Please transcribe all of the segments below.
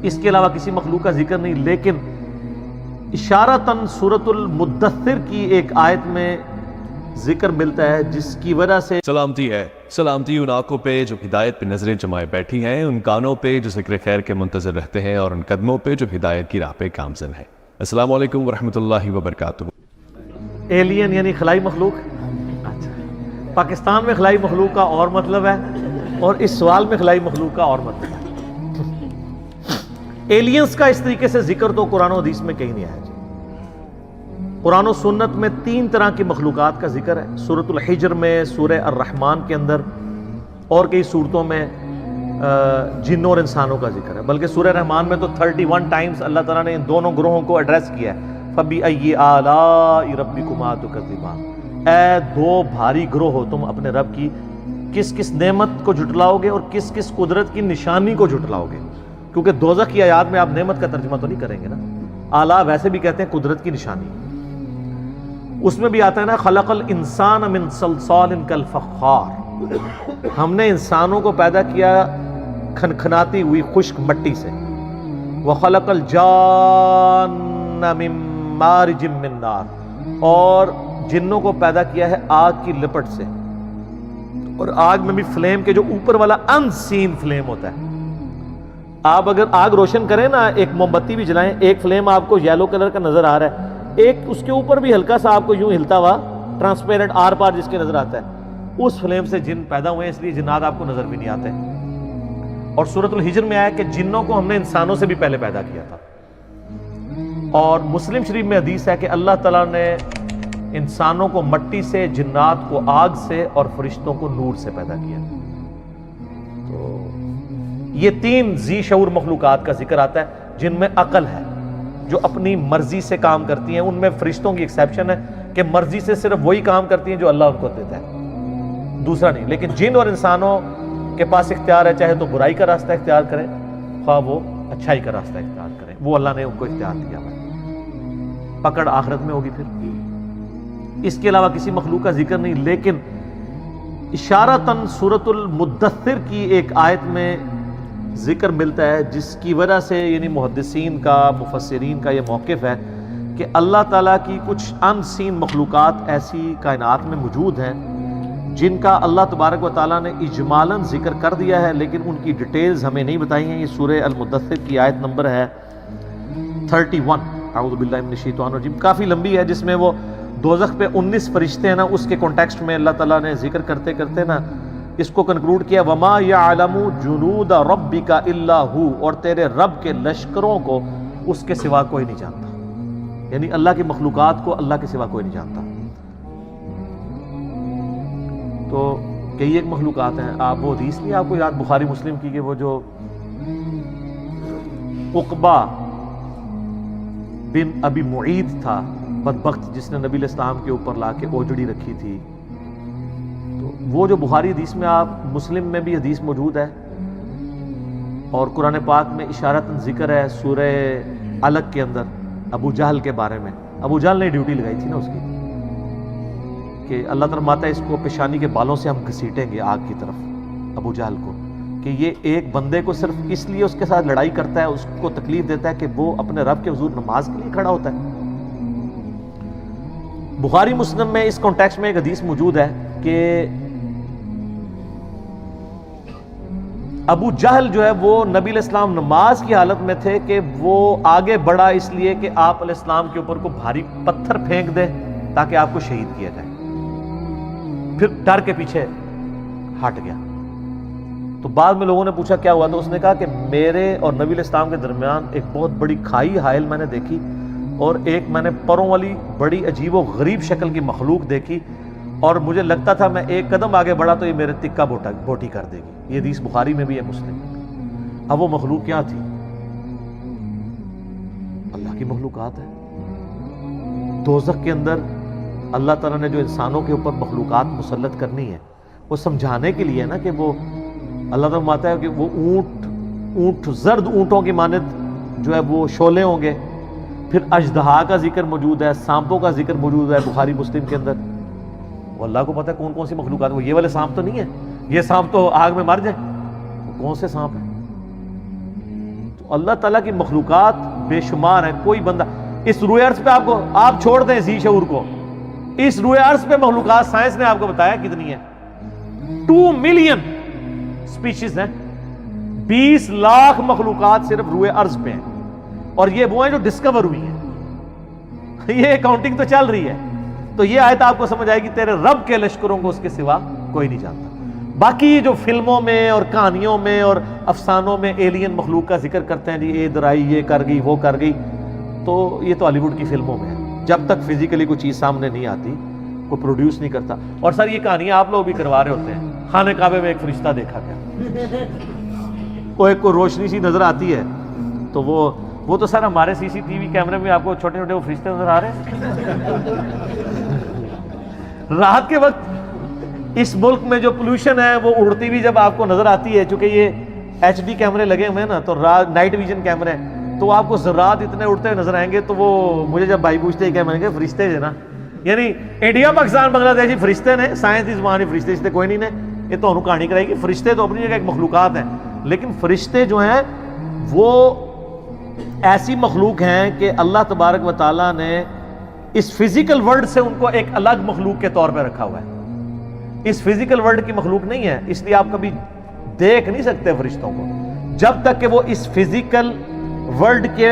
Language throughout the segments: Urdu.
اس کے علاوہ کسی مخلوق کا ذکر نہیں، لیکن اشارتاً سورۃ المدثر کی ایک آیت میں ذکر ملتا ہے جس کی وجہ سے سلامتی ہے، سلامتی ان آنکھوں پہ جو ہدایت پہ نظریں جمائے بیٹھی ہیں، ان کانوں پہ جو ذکر خیر کے منتظر رہتے ہیں، اور ان قدموں پہ جو ہدایت کی راہ پہ گامزن ہے۔ السلام علیکم ورحمۃ اللہ وبرکاتہ۔ ایلین یعنی خلائی مخلوق، پاکستان میں خلائی مخلوق کا اور مطلب ہے اور اس سوال میں خلائی مخلوق کا اور مطلب ہے۔ ایلینز کا اس طریقے سے ذکر تو قرآن و حدیث میں کہیں نہیں آیا جی۔ قرآن و سنت میں 3 طرح کی مخلوقات کا ذکر ہے، سورۃ الحجر میں، سورہ الرحمن کے اندر، اور کئی صورتوں میں جنوں اور انسانوں کا ذکر ہے، بلکہ سورہ رحمان میں تو 31 ٹائمز اللہ تعالیٰ نے ان دونوں گروہوں کو ایڈریس کیا ہے۔ فَبِأَيِّ آلَاءِ رَبِّكُمَا تُكَذِّبَانِ، اے دو بھاری گروہ ہو، تم اپنے رب کی کس کس نعمت کو جھٹلاؤ گے اور کس کس قدرت کی نشانی کو جھٹلاؤ گے، کیونکہ دوزخ کی آیات میں آپ نعمت کا ترجمہ تو نہیں کریں گے نا، آلہ ویسے بھی کہتے ہیں قدرت کی نشانی، اس میں بھی آتا ہے نا خلق الانسان من صلصال کالفخار، ہم نے انسانوں کو پیدا کیا کھنکھناتی ہوئی خشک مٹی سے، وخلق الجان من مارج من نار، اور جنوں کو پیدا کیا ہے آگ کی لپٹ سے، اور آگ میں بھی فلیم کے جو اوپر والا ان سین فلیم ہوتا ہے، آپ اگر آگ روشن کریں نا، ایک موم بتی بھی جلائیں، ایک فلیم آپ کو یلو کلر کا نظر آ رہا ہے، ایک اس کے اوپر بھی ہلکا سا آپ کو یوں ہلتا ہوا ٹرانسپیرنٹ آر پار جس کے نظر آتا ہے، اس فلیم سے جن پیدا ہوئے ہیں، اس لیے جنات آپ کو نظر بھی نہیں آتے۔ اور سورۃ الحجر میں آیا کہ جنوں کو ہم نے انسانوں سے بھی پہلے پیدا کیا تھا، اور مسلم شریف میں حدیث ہے کہ اللہ تعالیٰ نے انسانوں کو مٹی سے، جنات کو آگ سے، اور فرشتوں کو نور سے پیدا کیا۔ تو یہ 3 ذی شعور مخلوقات کا ذکر آتا ہے جن میں عقل ہے، جو اپنی مرضی سے کام کرتی ہیں، ان میں فرشتوں کی ایکسیپشن ہے کہ مرضی سے صرف وہی کام کرتی ہیں جو اللہ ان کو دیتا ہے، دوسرا نہیں۔ لیکن جن اور انسانوں کے پاس اختیار ہے، چاہے تو برائی کا راستہ اختیار کریں، خواہ وہ اچھائی کا راستہ اختیار کریں، وہ اللہ نے ان کو اختیار دیا ہے، پکڑ آخرت میں ہوگی پھر۔ اس کے علاوہ کسی مخلوق کا ذکر نہیں، لیکن اشارتاً سورۃ المدثر کی ایک آیت میں ذکر ملتا ہے جس کی وجہ سے یعنی محدثین کا، مفسرین کا یہ موقف ہے کہ اللہ تعالیٰ کی کچھ ان سین مخلوقات ایسی کائنات میں موجود ہیں جن کا اللہ تبارک و تعالیٰ نے اجمالاً ذکر کر دیا ہے، لیکن ان کی ڈیٹیلز ہمیں نہیں بتائی ہیں۔ یہ سورہ المدثر کی آیت نمبر ہے 31، اعوذ باللہ من الشیطان الرجیم، کافی لمبی ہے، جس میں وہ دوزخ پہ 19 فرشتے ہیں نا، اس کے کانٹیکسٹ میں اللہ تعالیٰ نے ذکر کرتے کرتے نا اس کو کنکلوڈ کیا، وَمَا يَعْلَمُ جُنُودَ رَبِّكَ إِلَّا هُ، اور تیرے رب کے لشکروں کو اس کے سوا کوئی نہیں جانتا، یعنی اللہ کی مخلوقات کو اللہ کے سوا کوئی نہیں جانتا۔ تو کئی ایک مخلوقات ہیں، آپ وہ حدیث نہیں آپ کو یاد بخاری مسلم کی کہ وہ جو عقبہ بن ابی معید تھا بدبخت، جس نے نبی علیہ السلام کے اوپر لا کے اوجڑی رکھی تھی، تو وہ جو بخاری حدیث میں، آپ مسلم میں بھی حدیث موجود ہے، اور قرآن پاک میں اشارتاً ذکر ہے سورہ علق کے اندر ابو جہل کے بارے میں۔ ابو جہل نے ڈیوٹی لگائی تھی نا اس کی کہ اللہ تعالیٰ فرماتا ہے اس کو پیشانی کے بالوں سے ہم گھسیٹیں گے آگ کی طرف، ابو جہل کو، کہ یہ ایک بندے کو صرف اس لیے اس کے ساتھ لڑائی کرتا ہے، اس کو تکلیف دیتا ہے کہ وہ اپنے رب کے حضور نماز کے لیے کھڑا ہوتا ہے۔ بخاری مسلم میں اس کانٹیکسٹ میں ایک حدیث موجود ہے کہ ابو جہل جو ہے وہ نبی علیہ السلام نماز کی حالت میں تھے کہ وہ آگے بڑھا اس لیے کہ آپ علیہ السلام کے اوپر کو بھاری پتھر پھینک دے تاکہ آپ کو شہید کیا جائے، پھر ڈر کے پیچھے ہٹ گیا۔ تو بعد میں لوگوں نے پوچھا کیا ہوا، تو اس نے کہا کہ میرے اور نبی علیہ السلام کے درمیان ایک بہت بڑی کھائی حائل میں نے دیکھی، اور ایک میں نے پروں والی بڑی عجیب و غریب شکل کی مخلوق دیکھی، اور مجھے لگتا تھا میں ایک قدم آگے بڑھا تو یہ میرے تکہ بوٹی کر دے گی۔ یہ حدیث بخاری میں بھی ہے، مسلم میں۔ اب وہ مخلوق کیا تھی؟ اللہ کی مخلوقات ہے۔ دوزخ کے اندر اللہ تعالیٰ نے جو انسانوں کے اوپر مخلوقات مسلط کرنی ہے، وہ سمجھانے کے لیے نا کہ وہ اللہ تعالیٰ فرماتا ہے کہ وہ اونٹ زرد اونٹوں کی مانند جو ہے وہ شعلے ہوں گے، پھر اژدہا کا ذکر موجود ہے، سانپوں کا ذکر موجود ہے بخاری مسلم کے اندر۔ وہ اللہ کو پتہ ہے کون کون سی مخلوقات، وہ یہ والے سانپ تو نہیں ہے، یہ سانپ تو آگ میں مر جائے، وہ کون سے سانپ ہیں؟ تو اللہ تعالیٰ کی مخلوقات بے شمار ہیں. کوئی بندہ اس روئے ارض پہ آپ چھوڑ دیں ذی شعور کو, اس روئے ارض پہ مخلوقات سائنس نے آپ کو بتایا کتنی ہیں. 2 ملین سپیشیز ہیں, 20 لاکھ مخلوقات صرف روئے ارض پہ ہیں, اور یہ وہ ہیں جو ڈسکور ہوئی ہیں. یہ کاؤنٹنگ تو چل رہی ہے. تو یہ آیت آپ کو سمجھ آئے گی تیرے رب کے لشکروں کو اس کے سوا کوئی نہیں جانتا. باقی جو فلموں میں اور کہانیوں میں اور افسانوں میں ایلین مخلوق کا ذکر کرتے ہیں, جی ادھر آئی, یہ کر گئی, وہ کر گئی, تو یہ تو ہالی ووڈ کی فلموں میں ہے. جب تک فزیکلی کوئی چیز سامنے نہیں آتی کوئی پروڈیوس نہیں کرتا. اور سر یہ کہانیاں آپ لوگ بھی کروا رہے ہوتے ہیں. خانہ کعبے میں ایک فرشتہ دیکھا گیا, وہ ایک کو روشنی سی نظر آتی ہے, تو وہ تو سر ہمارے سی سی ٹی وی کیمرے میں آپ کو چھوٹے چھوٹے وہ فرشتے نظر آ رہے ہیں. رات کے وقت اس ملک میں جو پولوشن ہے وہ اڑتی بھی جب آپ کو نظر آتی ہے, چونکہ یہ ایچ ڈی کیمرے لگے ہوئے ہیں نا, تو نائٹ ویژن کیمرے ہیں, تو آپ کو ذرات اتنے اڑتے ہوئے نظر آئیں گے. تو وہ مجھے جب بھائی پوچھتے ہیں کہ میں نے کہا فرشتے جو نا, یعنی انڈیا پاکستان بنگلہ دیش فرشتے نے, سائنس کی زبان فرشتے کوئی نہیں نے, یہ تو انہوں کہانی کرائے گی. فرشتے تو اپنی جگہ ایک مخلوقات ہیں, لیکن فرشتے جو ہیں وہ ایسی مخلوق ہیں کہ اللہ تبارک و تعالیٰ نے اس فزیکل ورلڈ سے ان کو ایک الگ مخلوق کے طور پہ رکھا ہوا ہے. اس فزیکل ورلڈ کی مخلوق نہیں ہے, اس لیے آپ کبھی دیکھ نہیں سکتے فرشتوں کو جب تک کہ وہ اس فزیکل ورلڈ کے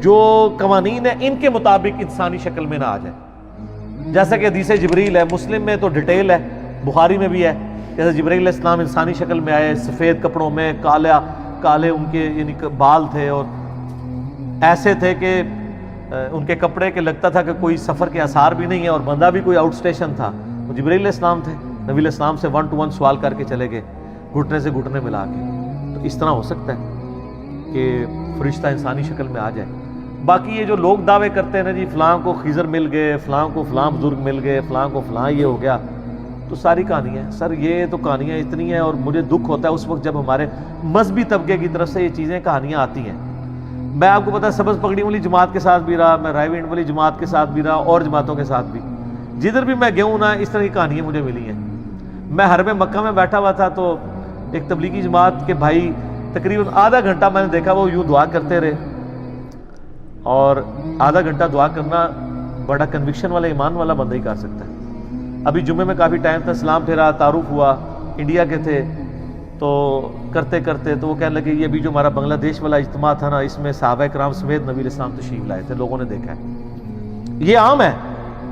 جو قوانین ہیں ان کے مطابق انسانی شکل میں نہ آ جائے. جیسا کہ حدیث جبریل ہے, مسلم میں تو ڈیٹیل ہے, بخاری میں بھی ہے, جیسے جبریل علیہ السلام انسانی شکل میں آئے, سفید کپڑوں میں, کالے ان کے یعنی بال تھے, اور ایسے تھے کہ ان کے کپڑے کے لگتا تھا کہ کوئی سفر کے آثار بھی نہیں ہے, اور بندہ بھی کوئی آؤٹ اسٹیشن تھا. وہ جبریل علیہ السلام تھے, نبی علیہ السلام سے 1 to 1 سوال کر کے چلے گئے, گھٹنے سے گھٹنے ملا کے. تو اس طرح ہو سکتا ہے کہ فرشتہ انسانی شکل میں آ جائے. باقی یہ جو لوگ دعوے کرتے ہیں نا, جی فلاں کو خضر مل گئے, فلاں کو فلاں بزرگ مل گئے, فلاں کو فلاں یہ ہو گیا, تو ساری کہانیاں ہیں سر. یہ تو کہانیاں اتنی ہیں, اور مجھے دکھ ہوتا ہے اس وقت جب ہمارے مذہبی طبقے کی طرف سے یہ چیزیں کہانیاں آتی ہیں. میں آپ کو پتا سبز پگڑی والی جماعت کے ساتھ بھی رہا, میں رائے وینڈ والی جماعت کے ساتھ بھی رہا, اور جماعتوں کے ساتھ بھی, جدھر بھی میں گیا ہوں نا اس طرح کی کہانیاں مجھے ملی ہیں. میں حرم مکہ میں بیٹھا ہوا تھا, تو ایک تبلیغی جماعت کے بھائی تقریباً آدھا گھنٹہ میں نے دیکھا وہ یوں دعا کرتے رہے, اور آدھا گھنٹہ دعا کرنا بڑا کنوکشن والا ایمان والا بندہ ہی کر سکتا ہے. ابھی جمعے میں کافی ٹائم تھا, سلام پھیرا, تعارف ہوا, انڈیا کے تھے, تو کرتے کرتے تو وہ کہنے لگے یہ بھی جو ہمارا بنگلہ دیش والا اجتماع تھا نا, اس میں صحابہ کرام سمیت نبی علیہ السلام تشریف لائے تھے, لوگوں نے دیکھا ہے. یہ عام ہے,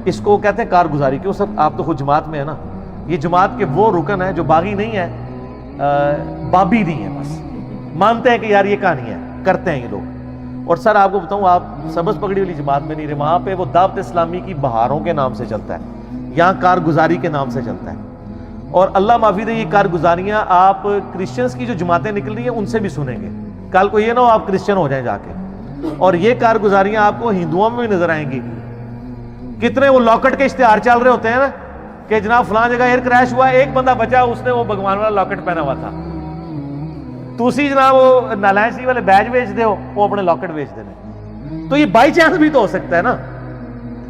اس کو کہتے ہیں کارگزاری. کیوں سر, آپ تو خود جماعت میں ہے نا. یہ جماعت کے وہ رکن ہے جو باغی نہیں ہے, بابی نہیں ہے, بس مانتے ہیں کہ یار یہ کہانی ہے, کرتے ہیں یہ لوگ. اور سر آپ کو بتاؤں, آپ سبز پگڑی والی جماعت میں نہیں رہے, وہاں پہ وہ دعوت اسلامی کی بہاروں کے نام سے چلتا ہے, یہاں کارگزاری کے نام سے چلتا ہے. اور اللہ معافی دے, یہ کارگزاریاں آپ کرسچنز کی جو جماعتیں نکل رہی ہیں ان سے بھی سنیں گے. کل کو یہ نہ ہو آپ کرسچن ہو جائیں جا کے. اور یہ کارگزاریاں آپ کو ہندوؤں میں بھی نظر آئیں گی. کتنے وہ لاکٹ کے اشتہار چل رہے ہوتے ہیں نا کہ جناب فلاں جگہ ایئر کریش ہوا, ایک بندہ بچا, اس نے وہ بھگوان والا لاکٹ پہنا ہوا تھا. تسی جناب وہ نالائن سی والے بیج بیچ دے ہو, وہ اپنے لاکٹ بیچ دینے. تو یہ بائی چانس بھی تو ہو سکتا ہے نا.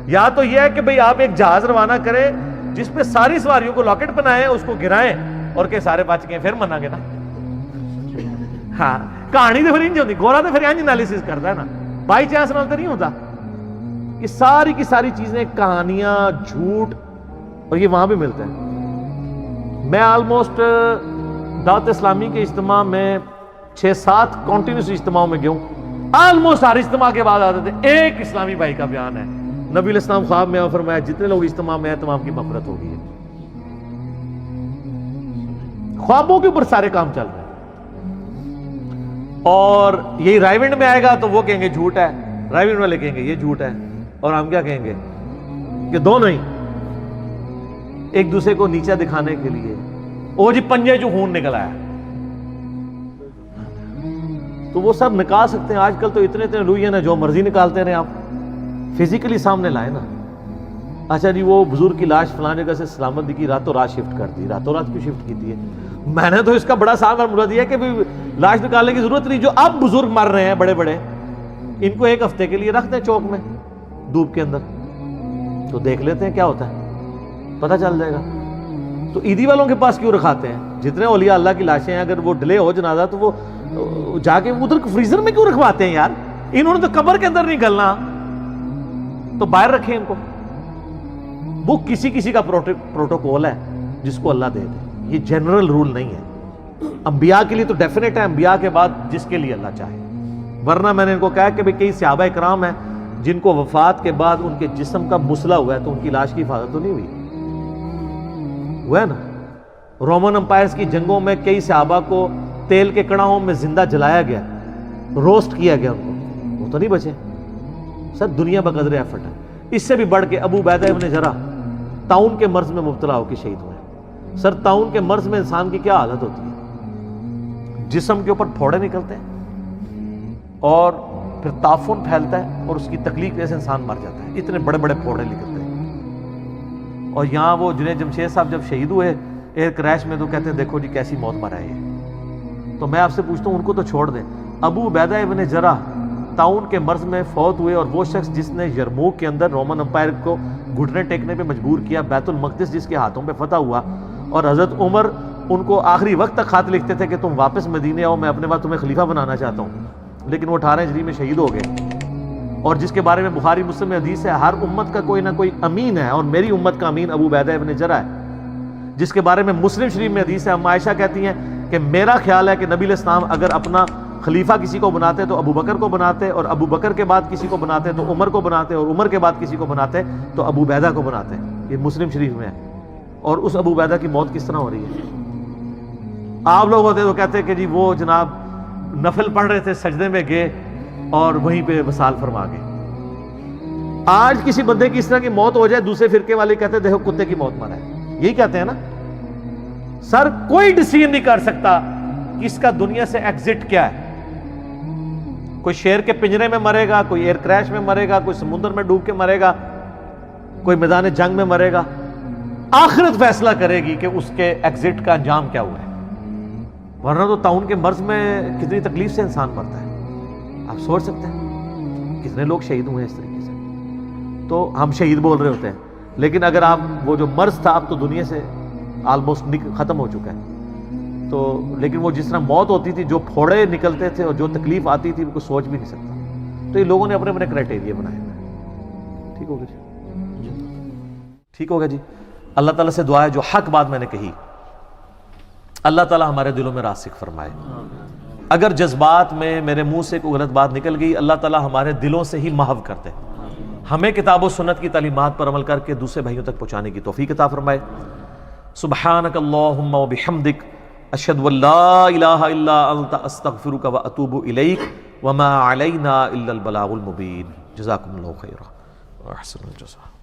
یا تو یہ ہے کہ بھئی آپ ایک جہاز روانہ کریں جس پہ ساری سواریوں کو لاکٹ بنائیں, اس کو گرائیں, اور کہ سارے بچ گئے, پھر منا گے نا. ہاں کہانی تو پھر انج ہوتی, گورا تو پھر انج انالیسس کرتا ہے نا, بائی چانس نال تو نہیں ہوتا. یہ ساری کی ساری چیزیں کہانیاں, جھوٹ, اور یہ وہاں بھی ملتے ہیں. میں آلموسٹ دعوت اسلامی کے اجتماع میں 6-7 کنٹینیوس اجتماعوں میں گیا ہوں. آلموسٹ ہر اجتماع کے بعد آتے تھے ایک اسلامی بھائی کا بیان ہے, نبی علیہ السلام خواب میں فرمایا جتنے لوگ اجتماع میں ہیں تمام کی مغفرت ہوگی. خوابوں کے اوپر سارے کام چل رہے ہیں. اور یہی رائے وینڈ میں آئے گا تو وہ کہیں گے جھوٹ ہے, رائے وینڈ والے کہیں گے یہ جھوٹ ہے, اور ہم کیا کہیں گے کہ دونوں ہی ایک دوسرے کو نیچا دکھانے کے لیے. وہ جی پنجے جو خون نکل آیا, تو وہ سب نکال سکتے ہیں. آج کل تو اتنے لوہین ہیں, جو مرضی نکالتے رہے, آپ فزیکلی سامنے لائے نا. اچھا جی وہ بزرگ کی لاش فلاں جگہ سے سلامت کی, راتوں رات شفٹ کر دی. راتوں رات کیوں شفٹ کی تھی؟ میں نے تو اس کا بڑا صاف فارمولا دیا کہ لاش نکالنے کی ضرورت نہیں. جو اب بزرگ مر رہے ہیں بڑے بڑے, ان کو ایک ہفتے کے لیے رکھ دیں چوک میں دھوپ کے اندر, تو دیکھ لیتے ہیں کیا ہوتا ہے, پتہ چل جائے گا. تو عیدی والوں کے پاس کیوں رکھاتے ہیں؟ جتنے اولیاء اللہ کی لاشیں ہیں اگر وہ ڈیلے ہو جنازہ تو وہ جا کے ادھر فریزر میں کیوں رکھواتے ہیں یار؟ انہوں نے تو قبر کے اندر نہیں گلنا، تو باہر رکھیں ان کو۔ وہ کسی کسی کا پروٹوکول ہے جس کو اللہ دے دے، یہ جنرل رول نہیں ہے۔ انبیاء کے لیے تو ڈیفینیٹ ہے، انبیاء کے بعد جس کے لیے اللہ چاہے۔ ورنہ میں نے ان کو کہا کہ کئی صحابہ کرام ہیں جن کو وفات کے بعد ان کے جسم کا مسئلہ ہوا ہے تو ان کی لاش کی حفاظت تو نہیں ہوئی؟ ہوا ہے نا؟ رومن امپائرز کی جنگوں میں کئی صحابہ کو تیل کے کڑاہوں میں زندہ جلایا گیا، روسٹ کیا گیا ان کو، وہ تو نہیں بچے۔ سر دنیا بقدر ایفرٹ ہے۔ اس سے بھی بڑھ کے ابو عبیدہ ابن جراح طاعون کے مرض میں مبتلا ہو کے شہید ہوئے۔ سر طاعون کے مرض میں انسان کی کیا حالت ہوتی ہے؟ جسم کے اوپر پھوڑے نکلتے ہیں اور پھر تعفن پھیلتا ہے اور اس کی تکلیف وجہ سے انسان مر جاتا ہے، اتنے بڑے بڑے پھوڑے نکلتے ہیں۔ اور یہاں وہ جنید جمشید صاحب جب شہید ہوئے ایئر کریش میں تو کہتے ہیں دیکھو جی کیسی موت مرا ہے یہ۔ تو میں آپ سے پوچھتا ہوں ان کو تو چھوڑ دیں، ابو عبیدہ ابن جراح طاعون کے مرض میں فوت ہوئے، اور وہ شخص جس نے یرموک کے اندر رومن امپائر کو گھٹنے ٹیکنے پہ مجبور کیا، بیت المقدس جس کے ہاتھوں پہ فتح ہوا، اور حضرت عمر ان کو آخری وقت تک خط لکھتے تھے کہ تم واپس مدینے آؤ، میں اپنے بعد تمہیں خلیفہ بنانا چاہتا ہوں، لیکن وہ 18 ہجری میں شہید ہو گئے۔ اور جس کے بارے میں بخاری مسلم میں حدیث ہے ہر امت کا کوئی نہ کوئی امین ہے، اور میری امت کا امین ابو عبیدہ ابن جراح ہے، جس کے بارے میں مسلم شریف میں حدیث ہے، ہم عائشہ کہتی ہیں کہ میرا خیال ہے کہ نبی علیہ السلام اگر اپنا خلیفہ کسی کو بناتے تو ابو بکر کو بناتے، اور ابو بکر کے بعد کسی کو بناتے تو عمر کو بناتے، اور عمر کے بعد کسی کو بناتے تو ابو عبیدہ کو بناتے۔ یہ مسلم شریف میں ہے۔ اور اس ابو عبیدہ کی موت کس طرح ہو رہی ہے؟ آپ لوگ ہوتے تو کہتے کہ جی وہ جناب نفل پڑھ رہے تھے، سجدے میں گئے اور وہیں پہ وصال فرما گئے۔ آج کسی بندے کی اس طرح کی موت ہو جائے، دوسرے فرقے والے کہتے ہیں دیکھو کتے کی موت مرا ہے، یہی کہتے ہیں نا۔ سر کوئی ڈیسیژن نہیں کر سکتا کہ اس کا دنیا سے ایگزٹ کیا ہے۔ کوئی شیر کے پنجرے میں مرے گا، کوئی ایئر کریش میں مرے گا، کوئی سمندر میں ڈوب کے مرے گا، کوئی میدان جنگ میں مرے گا۔ آخرت فیصلہ کرے گی کہ اس کے ایگزٹ کا انجام کیا ہوا ہے۔ ورنہ تو طاعون کے مرض میں کتنی تکلیف سے انسان مرتا ہے، آپ سوچ سکتے ہیں کتنے لوگ شہید ہوئے ہیں اس طریقے سے۔ تو ہم شہید بول رہے ہوتے ہیں، لیکن اگر آپ وہ جو مرض تھا اب تو دنیا سے آلموسٹ ختم ہو چکا ہے۔ تو لیکن وہ جس طرح موت ہوتی تھی، جو پھوڑے نکلتے تھے اور جو تکلیف آتی تھی، وہ کوئی سوچ بھی نہیں سکتا۔ تو یہ لوگوں نے اپنے اپنے کرائٹیریا بنائے ہیں۔ ٹھیک ہوگا جی؟ ٹھیک ہوگا جی۔ اللہ تعالیٰ سے دعا ہے جو حق بات میں نے کہی اللہ تعالیٰ ہمارے دلوں میں راسخ فرمائے۔ اگر جذبات میں میرے منہ سے کوئی غلط بات نکل گئی، اللہ تعالیٰ ہمارے دلوں سے ہی محو کر دے، ہمیں کتاب و سنت کی تعلیمات پر عمل کر کے دوسرے بھائیوں تک پہنچانے کی توفیق عطا فرمائے۔ سبحانک اللہم و بحمدک، اشہد ان لا الہ الا انت، استغفرک و اتوب الیک، وما علینا الا البلاغ المبین۔ جزاکم اللہ خیرا و احسن الجزاء۔